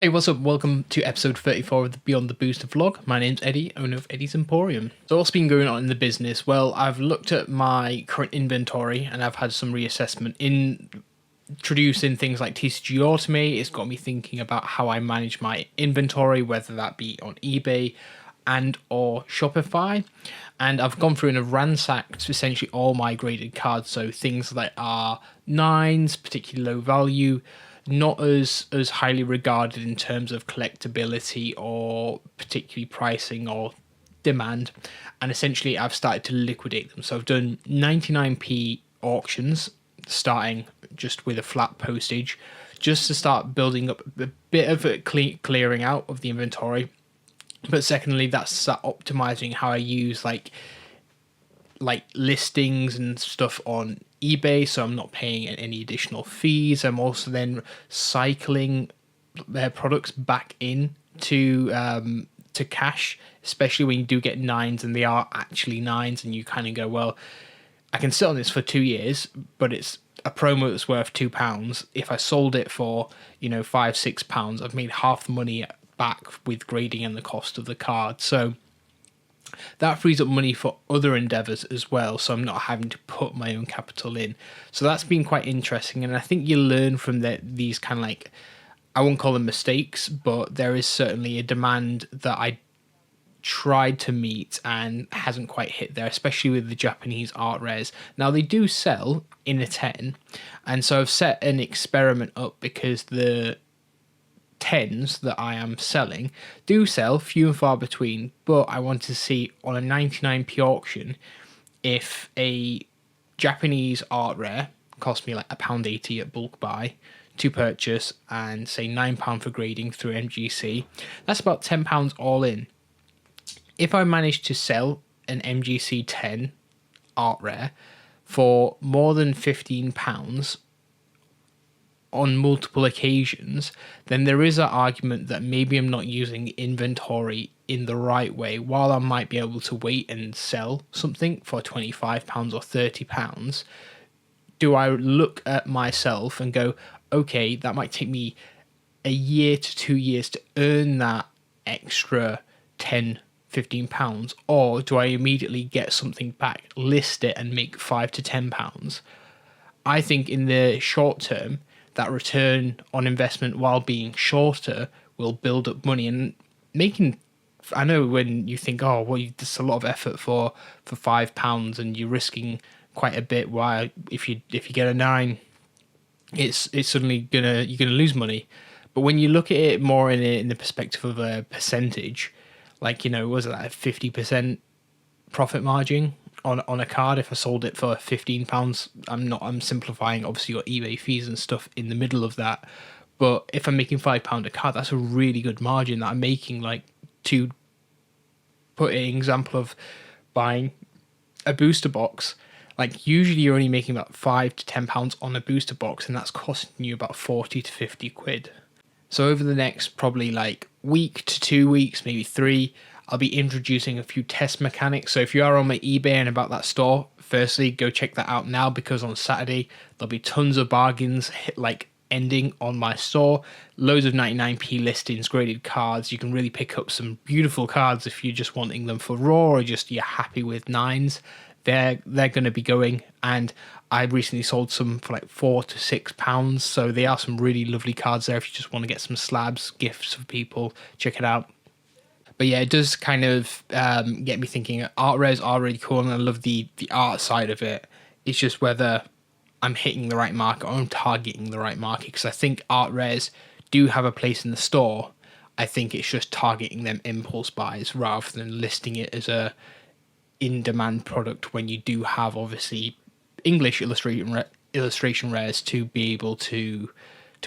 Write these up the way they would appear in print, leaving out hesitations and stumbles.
Hey, what's up? Welcome to episode 34 of the Beyond the Booster vlog. My name's Eddie, owner of Eddie's Emporium. So what's been going on in the business? Well, I've looked at my current inventory and I've had some reassessment. Introducing things like TCG Automate, it's got me thinking about how I manage my inventory, whether that be on eBay and or Shopify. And I've gone through and have ransacked essentially all my graded cards, so things that are nines, particularly low value, not as highly regarded in terms of collectability or particularly pricing or demand. And essentially I've started to liquidate them. So I've done 99p auctions, starting just with a flat postage, just to start building up a bit of a clearing out of the inventory. But secondly, that's optimizing how I use like listings and stuff on eBay, so I'm not paying any additional fees. I'm also then cycling their products back in to cash, especially when you do get nines and they are actually nines, and you kind of go, well, I can sit on this for 2 years, but it's a promo that's worth £2. If I sold it for £5-6, I've made half the money back with grading and the cost of the card. So that frees up money for other endeavors as well, so I'm not having to put my own capital in. So that's been quite interesting, and I think you learn from these kind of like, I won't call them mistakes, but there is certainly a demand that I tried to meet and hasn't quite hit there, especially with the Japanese art rares. Now they do sell in a 10, and so I've set an experiment up because the 10s that I am selling do sell few and far between, but I want to see on a 99p auction if a Japanese art rare cost me like £1.80 at bulk buy to purchase and say £9 for grading through MGC. That's about £10 all in. If I manage to sell an MGC 10 art rare for more than £15 on multiple occasions, then there is an argument that maybe I'm not using inventory in the right way. While I might be able to wait and sell something for £25 or £30, do I look at myself and go, okay, that might take me a year to 2 years to earn that extra £10-15, or do I immediately get something back, list it and make £5 to £10? I think in the short term, that return on investment while being shorter will build up money and making. I know when you think, oh, well, there's a lot of effort for £5 and you're risking quite a bit. Why, if you get a 9, it's suddenly you're gonna lose money. But when you look at it more in the perspective of a percentage, like, was it like a 50% profit margin on a card if I sold it for £15? I'm simplifying, obviously you got eBay fees and stuff in the middle of that, but if I'm making £5 a card, that's a really good margin that I'm making. Like, to put an example of buying a booster box, like usually you're only making about £5 to £10 on a booster box, and that's costing you about 40 to 50 quid. So over the next probably like week to 2 weeks, maybe 3, I'll be introducing a few test mechanics. So if you are on my eBay and about that store, firstly, go check that out now, because on Saturday there'll be tons of bargains ending on my store. Loads of 99p listings, graded cards. You can really pick up some beautiful cards if you're just wanting them for raw, or just you're happy with nines. They're going to be going, and I recently sold some for like £4 to £6. So they are some really lovely cards there if you just want to get some slabs, gifts for people. Check it out. But yeah, it does kind of get me thinking. Art rares are really cool, and I love the art side of it. It's just whether I'm hitting the right market or I'm targeting the right market, because I think art rares do have a place in the store. I think it's just targeting them impulse buys rather than listing it as a in-demand product, when you do have obviously English illustration rares to be able to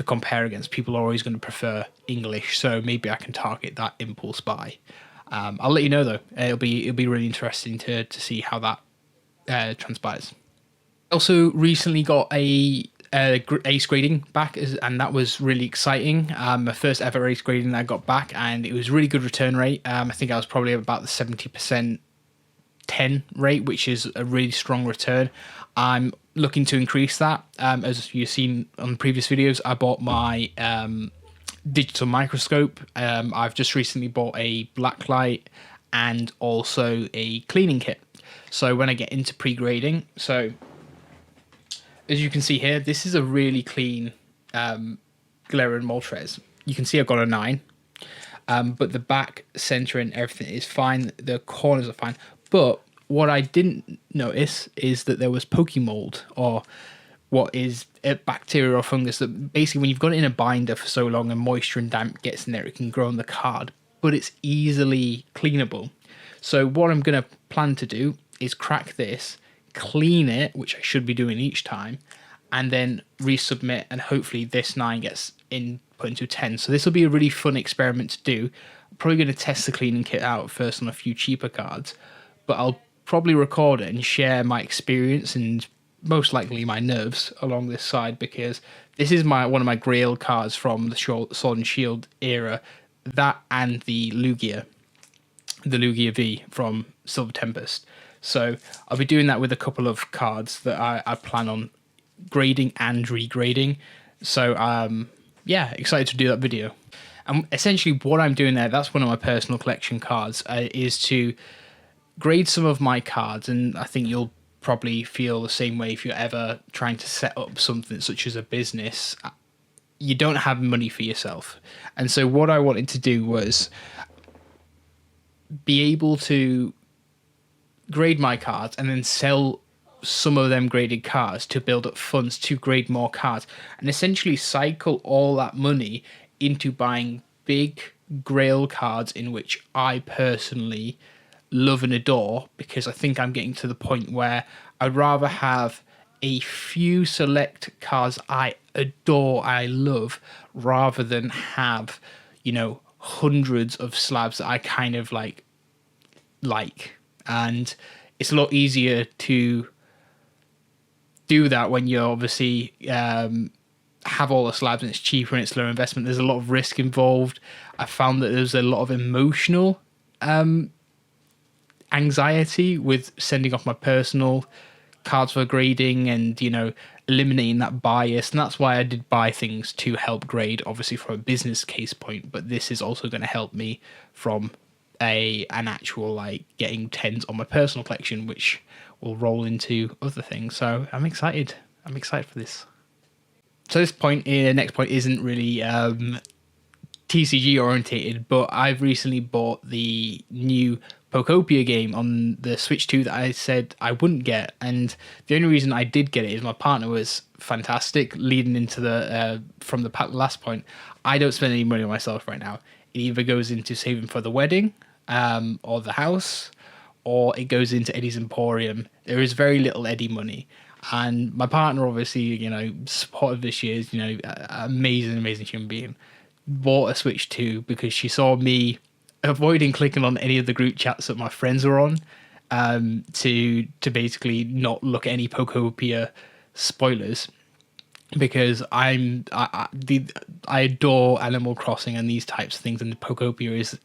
compare against. People are always going to prefer English, so maybe I can target that impulse buy. I'll let you know though. It'll be really interesting to see how that transpires. Also recently got a ace grading back, and that was really exciting. My first ever ace grading that I got back, and it was really good return rate. I think I was probably about the 70% 10 rate, which is a really strong return. I'm looking to increase that. As you've seen on previous videos, I bought my digital microscope. I've just recently bought a black light and also a cleaning kit. So when I get into pre-grading, so as you can see here, this is a really clean Galarian Moltres. You can see I've got a 9, but the back, center, and everything is fine. The corners are fine. But what I didn't notice is that there was Pokemold, or what is a bacteria or fungus that basically when you've got it in a binder for so long and moisture and damp gets in there, it can grow on the card, but it's easily cleanable. So what I'm going to plan to do is crack this, clean it, which I should be doing each time, and then resubmit, and hopefully this 9 gets put into 10. So this will be a really fun experiment to do. I'm probably going to test the cleaning kit out first on a few cheaper cards, but I'll probably record it and share my experience and most likely my nerves along this side, because this is one of my grail cards from the Sword and Shield era, that and the Lugia V from Silver Tempest. So I'll be doing that with a couple of cards that I plan on grading and regrading. So yeah, excited to do that video. And essentially what I'm doing there, that's one of my personal collection cards, is to grade some of my cards, and I think you'll probably feel the same way if you're ever trying to set up something such as a business. You don't have money for yourself. And so what I wanted to do was be able to grade my cards and then sell some of them graded cards to build up funds to grade more cards, and essentially cycle all that money into buying big grail cards in which I personally love and adore, because I think I'm getting to the point where I'd rather have a few select cards I adore, I love, rather than have, hundreds of slabs that I kind of like. And it's a lot easier to do that when you obviously have all the slabs and it's cheaper and it's lower investment. There's a lot of risk involved. I found that there's a lot of emotional anxiety with sending off my personal cards for grading and eliminating that bias, and that's why I did buy things to help grade, obviously from a business case point, but this is also going to help me from an actual getting 10s on my personal collection, which will roll into other things. So I'm excited for this. So this next point isn't really TCG orientated, but I've recently bought the new Pokopia game on the Switch 2 that I said I wouldn't get, and the only reason I did get it is my partner was fantastic. Leading into the from the last point, I don't spend any money on myself right now. It either goes into saving for the wedding, or the house, or it goes into Eddie's Emporium. There is very little Eddie money, and my partner obviously supported this year's amazing human being, bought a Switch 2 because she saw me avoiding clicking on any of the group chats that my friends were on, to basically not look at any Pokopia spoilers, because I adore Animal Crossing and these types of things, and Pokopia is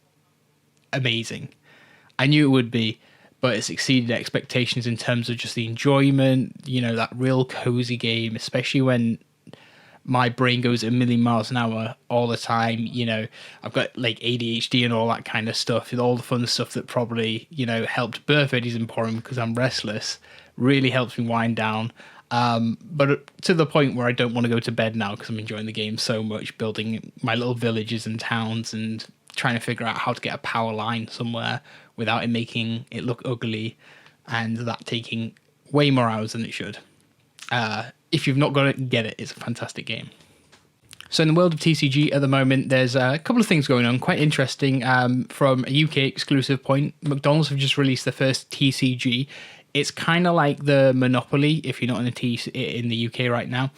amazing. I knew it would be, but it's exceeded expectations in terms of just the enjoyment, that real cozy game, especially when my brain goes a million miles an hour all the time. I've got ADHD and all that kind of stuff, and all the fun stuff that probably, helped birth Eddie's Emporium, because I'm restless, really helps me wind down. But to the point where I don't want to go to bed now because I'm enjoying the game so much, building my little villages and towns and trying to figure out how to get a power line somewhere without it making it look ugly, and that taking way more hours than it should. If you've not got it, get it. It's a fantastic game. So in the world of TCG at the moment, there's a couple of things going on, quite interesting. From a UK exclusive point, McDonald's have just released the first TCG. It's kind of like the Monopoly, if you're not in the UK right now.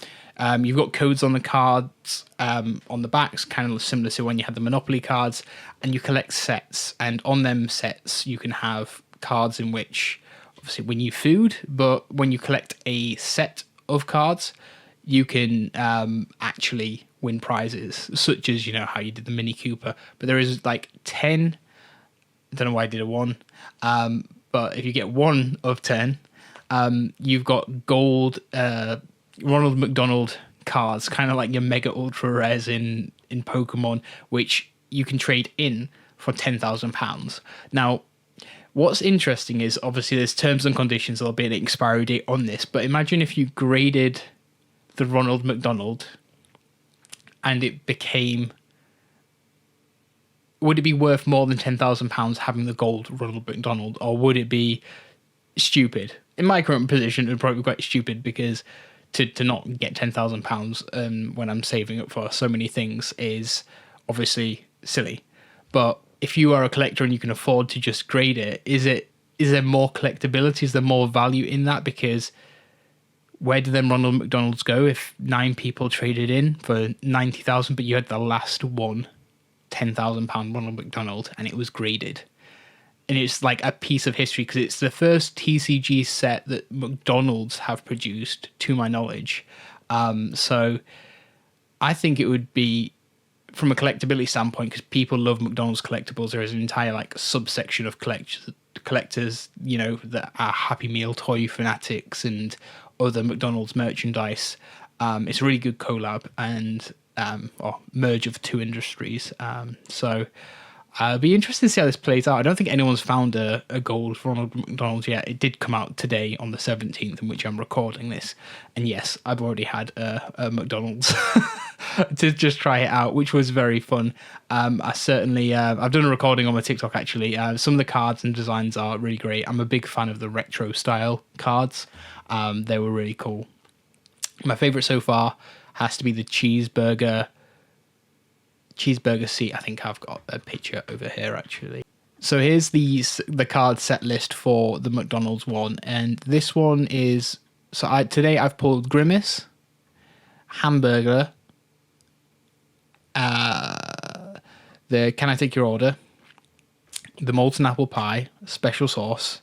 You've got codes on the cards, on the backs, kind of similar to when you had the Monopoly cards, and you collect sets. And on them sets, you can have cards in which obviously win you food, but when you collect a set of cards, you can actually win prizes, such as how you did the Mini Cooper. But there is 10. I don't know why I did a 1, but if you get 1 of 10, you've got gold Ronald McDonald cards, kind of like your mega ultra rares in in Pokemon, which you can trade in for £10,000. Now, what's interesting is obviously there's terms and conditions. There'll be an expiry date on this, but imagine if you graded the Ronald McDonald and it became. Would it be worth more than £10,000 having the gold Ronald McDonald, or would it be stupid? In my current position, it would probably be quite stupid, because to not get £10,000 when I'm saving up for so many things is obviously silly. But if you are a collector and you can afford to just grade it, is there more collectability? Is there more value in that? Because where do then Ronald McDonald's go if 9 people traded in for 90,000, but you had the last one £10,000 Ronald McDonald and it was graded? And it's like a piece of history, because it's the first TCG set that McDonald's have produced, to my knowledge. So I think it would be, from a collectability standpoint, because people love McDonald's collectibles. There is an entire like subsection of collectors, that are Happy Meal toy fanatics and other McDonald's merchandise. It's a really good collab and or merge of two industries. So it'll be interesting to see how this plays out. I don't think anyone's found a gold Ronald McDonald yet. It did come out today on the 17th, in which I'm recording this. And yes, I've already had a McDonald's to just try it out, which was very fun. I certainly, I've done a recording on my TikTok actually. Some of the cards and designs are really great. I'm a big fan of the retro style cards. They were really cool. My favorite so far has to be the cheeseburger seat. I think I've got a picture over here actually. So here's the card set list for the McDonald's one, and this one is, today I've pulled Grimace, Hamburger, the Can I Take Your Order, the Molten Apple Pie, Special Sauce,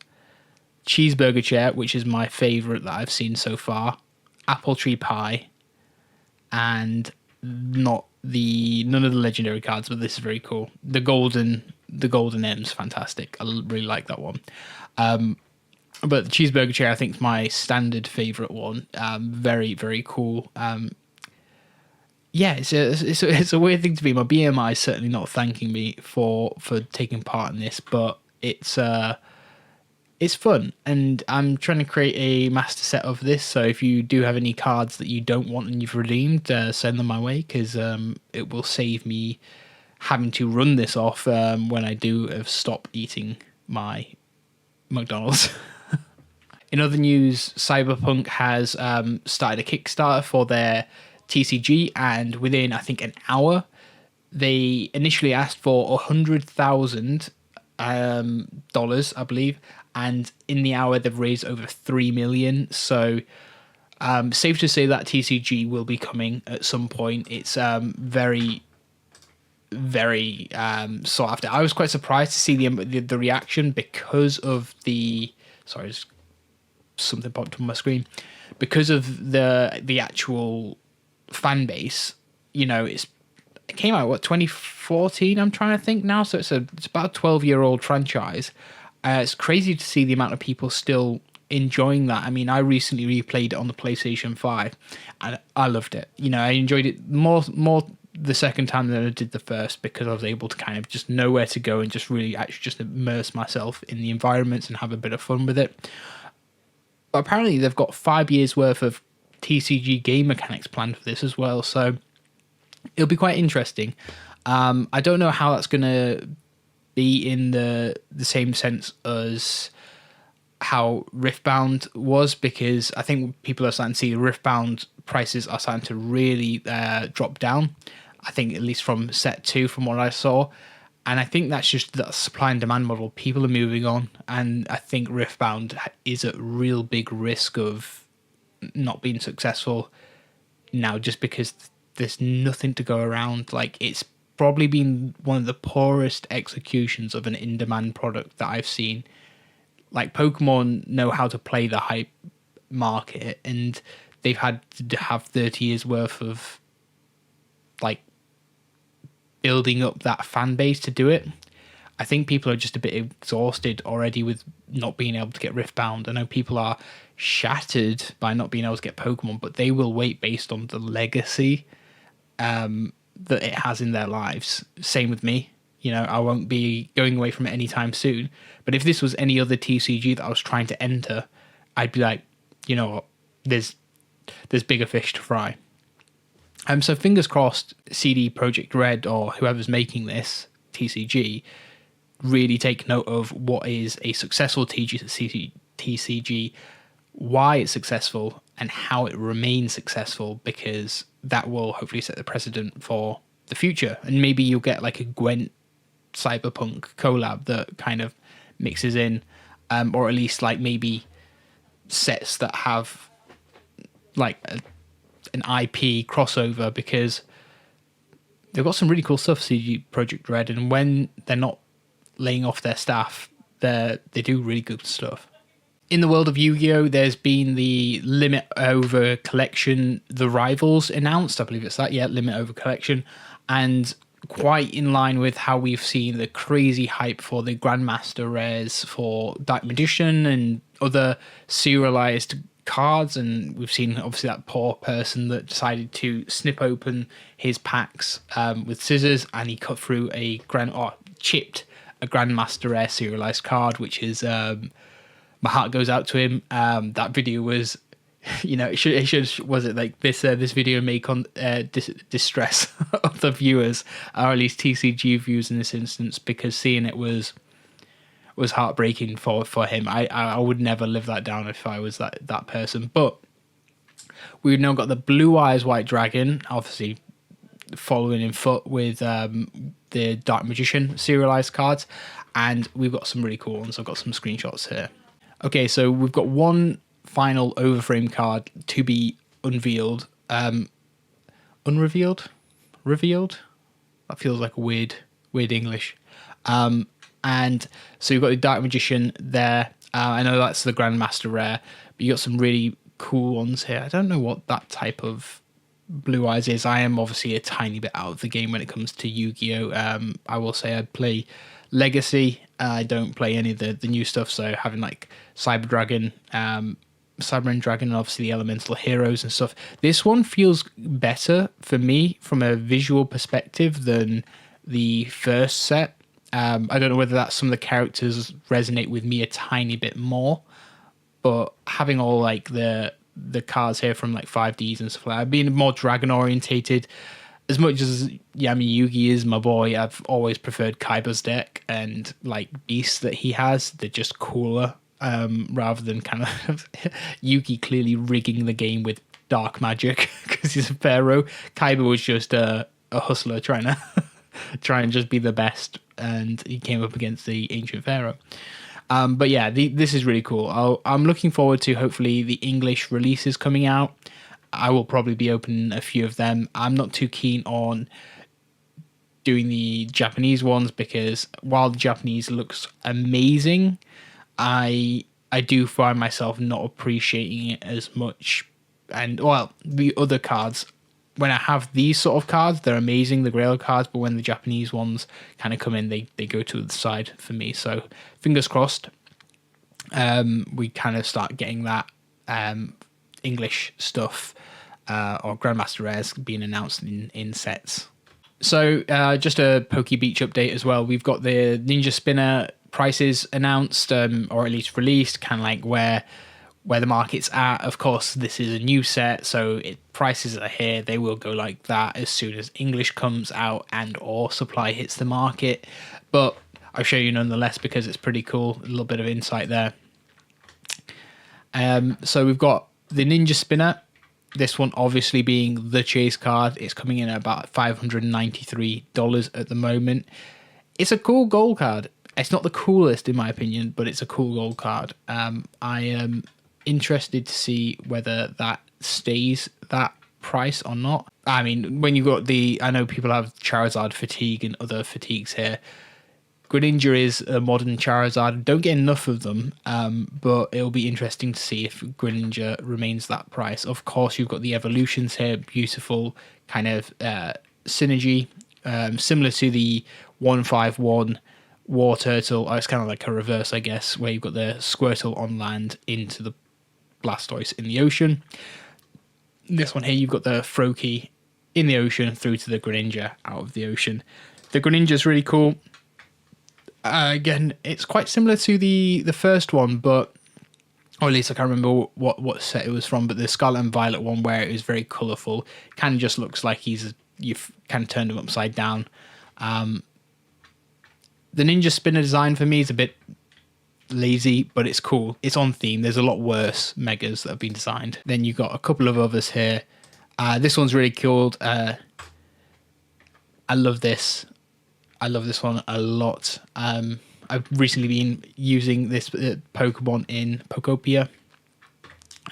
Cheeseburger Chair, which is my favorite that I've seen so far, Apple Tree Pie, and none of the legendary cards, but this is very cool. The golden M's fantastic. I really like that one. But the Cheeseburger Chair, I think, is my standard favorite one. Very, very cool. Yeah, it's a weird thing to be. My BMI is certainly not thanking me for taking part in this, but it's fun, and I'm trying to create a master set of this. So if you do have any cards that you don't want and you've redeemed, send them my way, because it will save me having to run this off when I do stop eating my McDonald's. In other news, Cyberpunk has started a Kickstarter for their TCG, and within, I think, an hour, they initially asked for $100,000, I believe, and in the hour they've raised over 3 million. So safe to say that TCG will be coming at some point. It's very, very sought after. I was quite surprised to see the reaction, because of the something popped up on my screen, because of the actual fan base. It came out 2014, I'm trying to think now, so it's about a 12-year-old franchise. It's crazy to see the amount of people still enjoying that. I mean, I recently replayed it on the PlayStation 5 and I loved it. I enjoyed it more the second time than I did the first, because I was able to kind of just know where to go and just really actually just immerse myself in the environments and have a bit of fun with it. But apparently they've got 5 years worth of TCG game mechanics planned for this as well, so it'll be quite interesting. I don't know how that's going to be in the same sense as how Riftbound was, because I think people are starting to see Riftbound prices are starting to really drop down. I think at least from set 2, from what I saw. And I think that's just that supply and demand model. People are moving on, and I think Riftbound is at real big risk of not being successful now, just because there's nothing to go around. Like, it's probably been one of the poorest executions of an in-demand product that I've seen. Like, Pokemon know how to play the hype market, and they've had to have 30 years worth of like building up that fan base to do it. I think people are just a bit exhausted already with not being able to get Riftbound. I know people are shattered by not being able to get Pokemon, but they will wait based on the legacy. that it has in their lives. Same with me. You know, I won't be going away from it anytime soon. But if this was any other TCG that I was trying to enter, I'd be like, you know what, there's bigger fish to fry. So fingers crossed, CD Projekt Red or whoever's making this TCG really take note of what is a successful TCG, why it's successful, and how it remains successful, because that will hopefully set the precedent for the future. And maybe you'll get like a Gwent Cyberpunk collab that kind of mixes in, or at least like maybe sets that have like an IP crossover, because they've got some really cool stuff, CD Projekt Red, and when they're not laying off their staff, they do really good stuff. In the world of Yu-Gi-Oh, there's been the Limit Over Collection, The Rivals announced. I believe it's that, yeah, Limit Over Collection. And quite in line with how we've seen the crazy hype for the Grandmaster rares for Dark Magician and other serialized cards. And we've seen, obviously, that poor person that decided to snip open his packs with scissors, and he cut through chipped a Grandmaster rare serialized card, which is... my heart goes out to him. That video was, you know, it should was it like this video may distress other viewers, or at least TCG viewers in this instance, because seeing it was heartbreaking for him. I would never live that down if I was that person. But we've now got the Blue Eyes White Dragon, obviously following in foot with the Dark Magician serialized cards, and we've got some really cool ones. I've got some screenshots here. Okay, so we've got one final overframe card to be unveiled. Unrevealed? Revealed? That feels like weird English. And so you've got the Dark Magician there. I know that's the Grandmaster rare, but you got some really cool ones here. I don't know what that type of Blue Eyes is. I am obviously a tiny bit out of the game when it comes to Yu-Gi-Oh. I will say I play Legacy. I don't play any of the new stuff, so having like Cyber Dragon, Cyber End Dragon, and obviously the Elemental Heroes and stuff. This one feels better for me from a visual perspective than the first set. I don't know whether that's some of the characters resonate with me a tiny bit more, but having all like the cards here from like 5Ds and stuff like that, being more dragon orientated. As much as Yami Yugi is my boy, I've always preferred Kaiba's deck and like beasts that he has. They're just cooler, rather than kind of Yugi clearly rigging the game with dark magic because he's a pharaoh. Kaiba was just a hustler trying to try and just be the best, and he came up against the ancient pharaoh. But yeah, this is really cool. I'm looking forward to hopefully the English releases coming out. I will probably be opening a few of them. I'm not too keen on doing the Japanese ones, because while the Japanese looks amazing, I do find myself not appreciating it as much. And well, the other cards, when I have these sort of cards, they're amazing, the Grail cards, but when the Japanese ones kind of come in, they go to the side for me. So fingers crossed, we kind of start getting that English stuff or Grandmaster rares being announced in sets. So just a Poke Beach update as well. We've got the Ninja Spinner prices announced, or at least released, kind of like where the market's at. Of course, this is a new set, so prices are here. They will go like that as soon as English comes out and or supply hits the market. But I'll show you nonetheless because it's pretty cool. A little bit of insight there. So we've got the Ninja Spinner. This one obviously being the chase card. It's coming in at about $593 at the moment. It's a cool gold card. It's not the coolest in my opinion, but it's a cool gold card. I am interested to see whether that stays that price or not. I mean, when you got I know people have Charizard fatigue and other fatigues here. Greninja is a modern Charizard. Don't get enough of them, but it'll be interesting to see if Greninja remains that price. Of course, you've got the evolutions here, beautiful kind of synergy, similar to the 151 War Turtle. It's kind of like a reverse, I guess, where you've got the Squirtle on land into the Blastoise in the ocean. This one here, you've got the Froakie in the ocean through to the Greninja out of the ocean. The Greninja is really cool. Again, it's quite similar to the first one, but or at least I can't remember what set it was from, but the Scarlet and Violet one where it was very colourful, kind of just looks like you've kind of turned him upside down. The Ninja Spinner design for me is a bit lazy, but it's cool. It's on theme. There's a lot worse Megas that have been designed. Then you've got a couple of others here. This one's really cool. I love this. I love this one a lot. I've recently been using this Pokemon in Pokopia.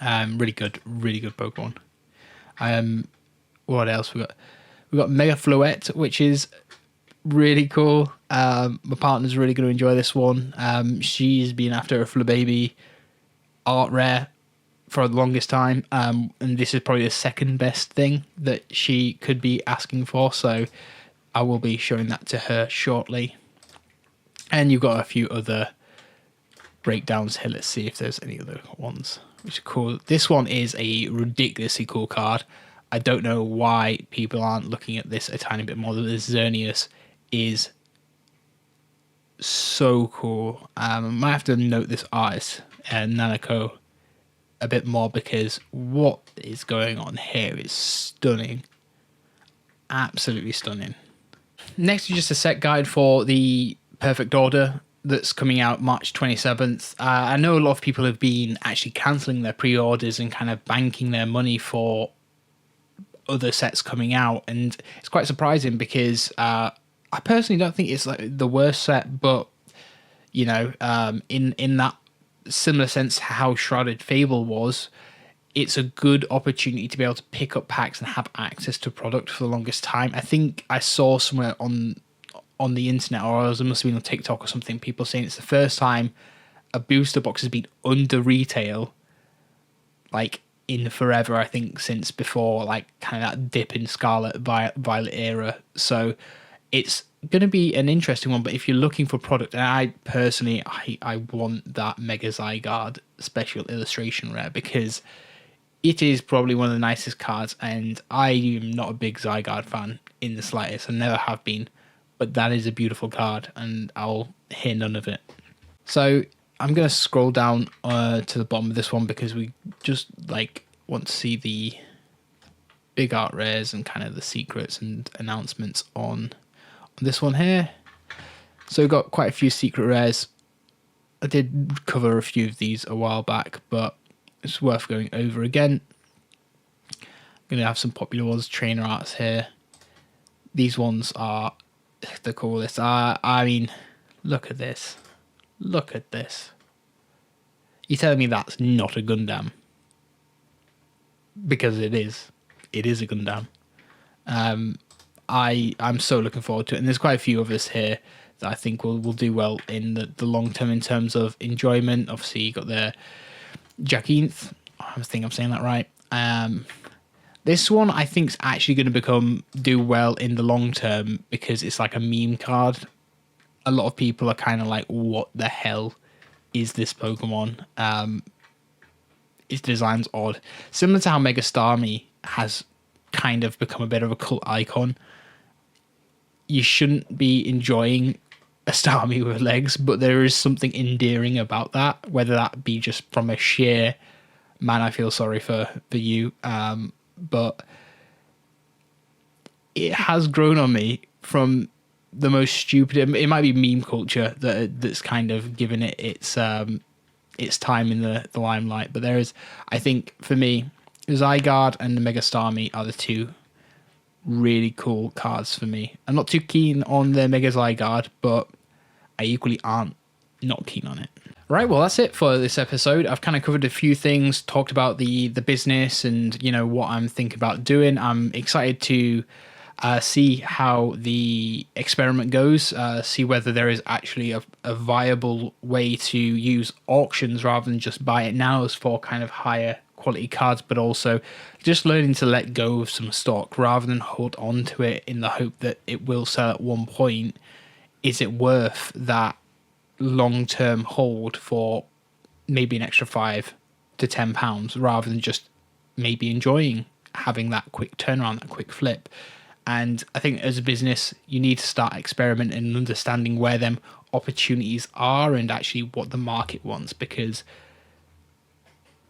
Really good Pokemon. What else we got? We got Mega Floette, which is really cool. My partner's really going to enjoy this one. She's been after a Flababy art rare for the longest time, and this is probably the second best thing that she could be asking for. So I will be showing that to her shortly. And you've got a few other breakdowns here. Let's see if there's any other ones which are cool. This one is a ridiculously cool card. I don't know why people aren't looking at this a tiny bit more. The Xerneas is so cool. I might have to note this artist, Nanako, a bit more, because what is going on here is stunning. Absolutely stunning. Next is just a set guide for the Perfect Order that's coming out March 27th. I know a lot of people have been actually cancelling their pre-orders and kind of banking their money for other sets coming out, and it's quite surprising because I personally don't think it's like the worst set, but you know, in that similar sense how Shrouded Fable was, it's a good opportunity to be able to pick up packs and have access to product for the longest time. I think I saw somewhere on the internet, or it must have been on TikTok or something, people saying it's the first time a booster box has been under retail, like in forever, I think, since before like kind of that dip in Scarlet Violet era. So it's going to be an interesting one, but if you're looking for product, and I personally, I want that Mega Zygarde special illustration rare, because it is probably one of the nicest cards, and I am not a big Zygarde fan in the slightest. I never have been, but that is a beautiful card, and I'll hear none of it. So I'm going to scroll down to the bottom of this one, because we just like want to see the big art rares and kind of the secrets and announcements on this one here. So we've got quite a few secret rares. I did cover a few of these a while back, but it's worth going over again. I'm going to have some popular ones, trainer arts here. These ones are the coolest. I mean, look at this. Look at this. You're telling me that's not a Gundam? Because it is. It is a Gundam. I'm so looking forward to it. And there's quite a few of us here that I think will do well in the long term in terms of enjoyment. Obviously, you got the Jacinth. I think I'm saying that right. This one I think is actually going to do well in the long term, because it's like a meme card. A lot of people are kind of like, what the hell is this Pokemon? Its design's odd. Similar to how Mega Starmie has kind of become a bit of a cult icon. You shouldn't be enjoying a Starmie with legs, but there is something endearing about that, whether that be just from a sheer, man, I feel sorry for you, but it has grown on me from the most stupid. It might be meme culture that's kind of given it its time in the limelight, but there is, I think, for me, Zygarde and the Mega Starmie are the two really cool cards for me. I'm not too keen on the Mega Zygarde, but I equally aren't not keen on it. Right, well, that's it for this episode. I've kind of covered a few things, talked about the business and, you know, what I'm thinking about doing. I'm excited to see how the experiment goes, see whether there is actually a viable way to use auctions rather than just buy it now for kind of higher quality cards, but also just learning to let go of some stock rather than hold on to it in the hope that it will sell at one point. Is it worth that long-term hold for maybe an extra £5 to £10 rather than just maybe enjoying having that quick turnaround, that quick flip. And I think as a business, you need to start experimenting and understanding where them opportunities are and actually what the market wants, because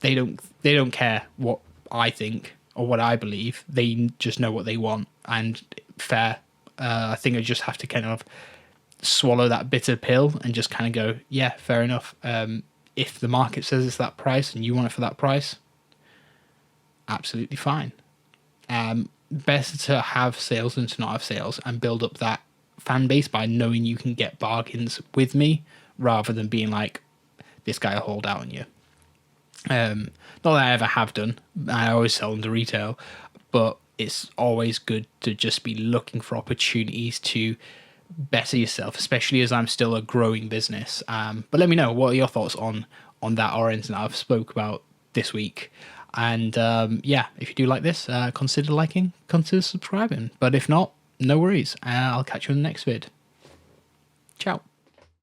they don't care what I think or what I believe. They just know what they want, and fair. I think I just have to kind of swallow that bitter pill and just kind of go, yeah, fair enough. If the market says it's that price and you want it for that price, absolutely fine. Better to have sales than to not have sales, and build up that fan base by knowing you can get bargains with me, rather than being like, this guy will hold out on you. Not that I ever have done. I always sell them to retail, but it's always good to just be looking for opportunities to better yourself, especially as I'm still a growing business. But let me know, what are your thoughts on that or anything that I've spoke about this week. And yeah, if you do like this, consider liking, consider subscribing. But if not, no worries. I'll catch you in the next vid. Ciao.